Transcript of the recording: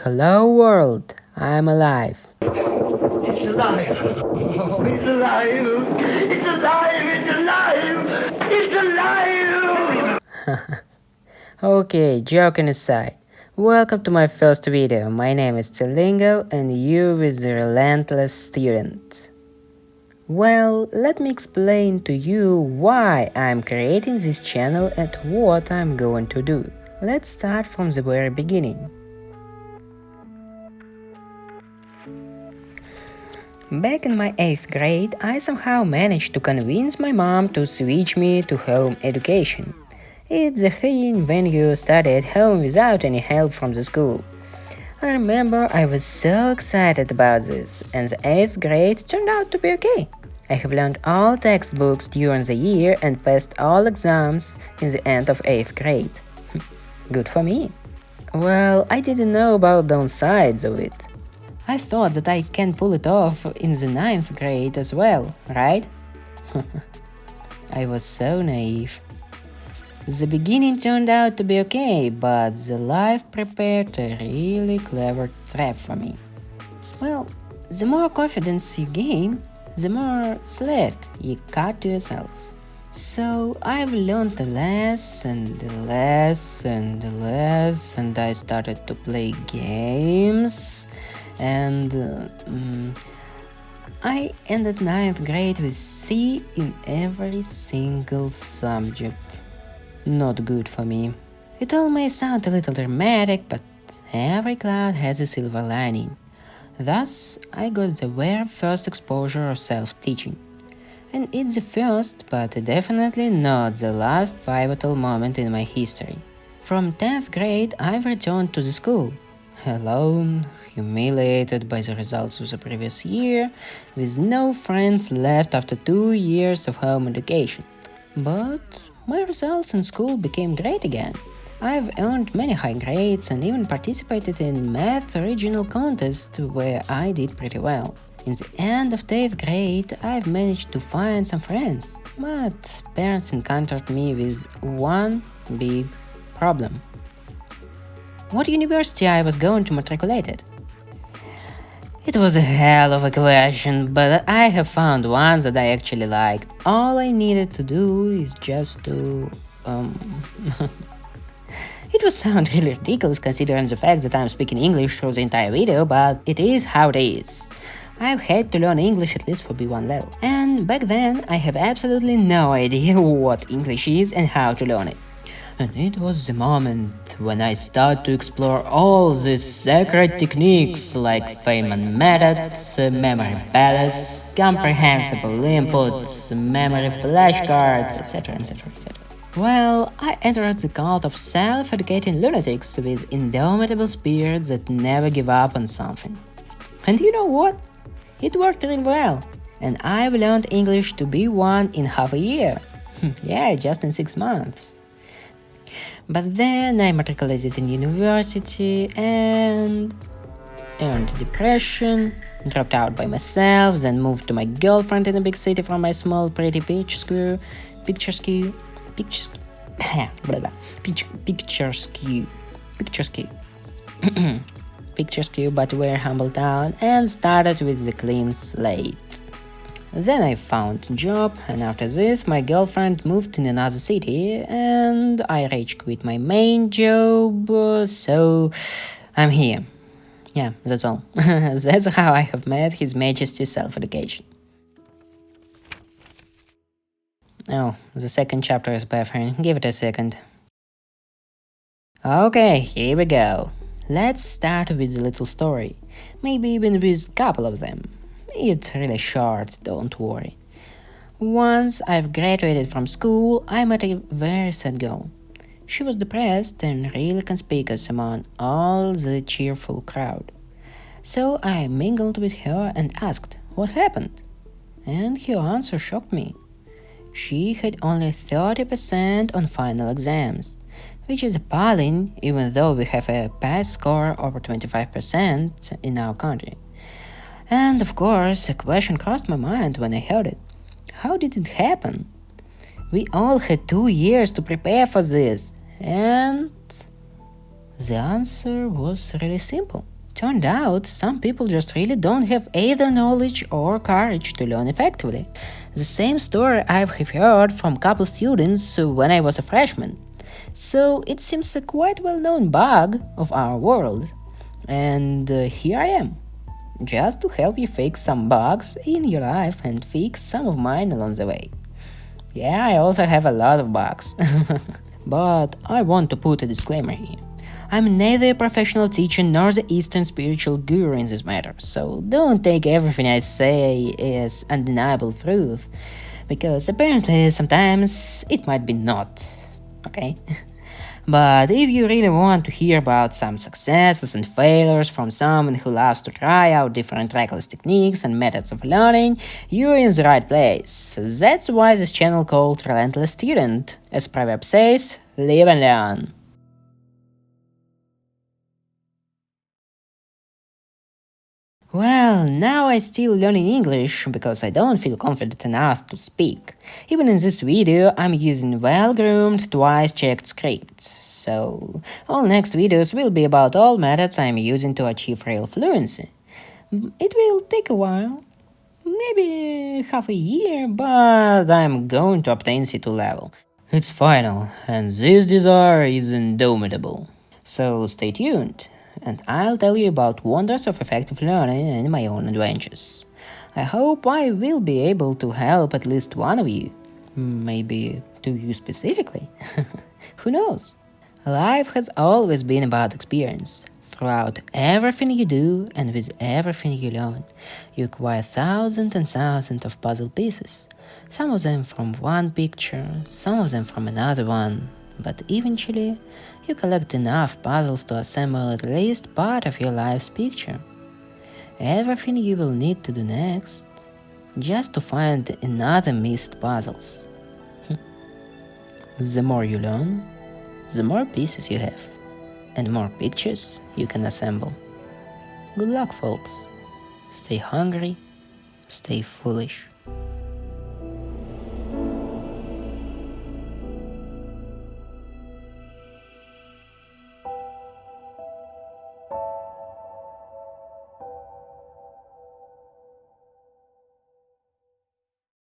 Hello world, I'm alive. It's alive! Oh, it's alive! It's alive! It's alive! It's alive! Okay, joking aside. Welcome to my first video. My name is Tilingo and you is the relentless student. Well, let me explain to you why I'm creating this channel and what I'm going to do. Let's start from the very beginning. Back in my 8th grade, I somehow managed to convince my mom to switch me to home education. It's the thing when you study at home without any help from the school. I remember I was so excited about this, and the 8th grade turned out to be okay. I have learned all textbooks during the year and passed all exams in the end of 8th grade. Good for me. Well, I didn't know about downsides of it. I thought that I can pull it off in the 9th grade as well, right? I was so naive. The beginning turned out to be okay, but the life prepared a really clever trap for me. Well, the more confidence you gain, the more slack you cut to yourself. So I've learned less and less and less, and I started to play games. And I ended 9th grade with C in every single subject. Not good for me. It all may sound a little dramatic, but every cloud has a silver lining. Thus, I got the very first exposure of self-teaching. And it's the first, but definitely not the last pivotal moment in my history. From 10th grade, I've returned to the school. Alone, humiliated by the results of the previous year, with no friends left after 2 years of home education. But my results in school became great again. I've earned many high grades and even participated in math regional contest where I did pretty well. In the end of 8th grade, I've managed to find some friends, but parents encountered me with one big problem. What university I was going to matriculate at? It was a hell of a question, but I have found one that I actually liked. All I needed to do is just to... It would sound really ridiculous considering the fact that I'm speaking English through the entire video, but it is how it is. I've had to learn English at least for B1 level. And back then, I have absolutely no idea what English is and how to learn it. And it was the moment when I started to explore all these sacred techniques like Feynman methods, memory palace, comprehensible input, memory flashcards, etc, etc, etc. Well, I entered the cult of self-educating lunatics with indomitable spirits that never give up on something. And you know what? It worked really well. And I've learned English to B1 in half a year. Yeah, just in 6 months. But then I matriculated in university and earned depression, dropped out by myself, then moved to my girlfriend in a big city from my small pretty picturesque, but very humble town, and started with the clean slate. Then I found a job, and after this my girlfriend moved in another city and I rage quit my main job, so I'm here. Yeah, that's all. That's how I have met His Majesty's self-education. Oh, the second chapter is buffering. Give it a second. Okay, here we go. Let's start with a little story. Maybe even with a couple of them. It's really short, don't worry. Once I've graduated from school, I met a very sad girl. She was depressed and really conspicuous among all the cheerful crowd. So I mingled with her and asked what happened. And her answer shocked me. She had only 30% on final exams, which is appalling even though we have a pass score over 25% in our country. And of course, a question crossed my mind when I heard it. How did it happen? We all had 2 years to prepare for this, and the answer was really simple. Turned out, some people just really don't have either knowledge or courage to learn effectively. The same story I've heard from a couple students when I was a freshman. So it seems a quite well-known bug of our world. And here I am, just to help you fix some bugs in your life and fix some of mine along the way. Yeah, I also have a lot of bugs. But I want to put a disclaimer here. I'm neither a professional teacher nor the Eastern spiritual guru in this matter, so don't take everything I say as undeniable truth, because apparently sometimes it might be not, okay? But if you really want to hear about some successes and failures from someone who loves to try out different reckless techniques and methods of learning, you're in the right place. That's why this channel called Relentless Student. As proverb says, live and learn. Well, now I'm still learning English because I don't feel confident enough to speak. Even in this video, I'm using well-groomed, twice-checked scripts. So, all next videos will be about all methods I'm using to achieve real fluency. It will take a while, maybe half a year, but I'm going to obtain C2 level. It's final, and this desire is indomitable. So stay tuned, and I'll tell you about wonders of effective learning in my own adventures. I hope I will be able to help at least one of you. Maybe to you specifically. Who knows? Life has always been about experience. Throughout everything you do and with everything you learn, you acquire thousands and thousands of puzzle pieces. Some of them from one picture, some of them from another one, but eventually you collect enough puzzles to assemble at least part of your life's picture. Everything you will need to do next, just to find another missed puzzles. The more you learn, the more pieces you have, and more pictures you can assemble. Good luck, folks. Stay hungry, stay foolish.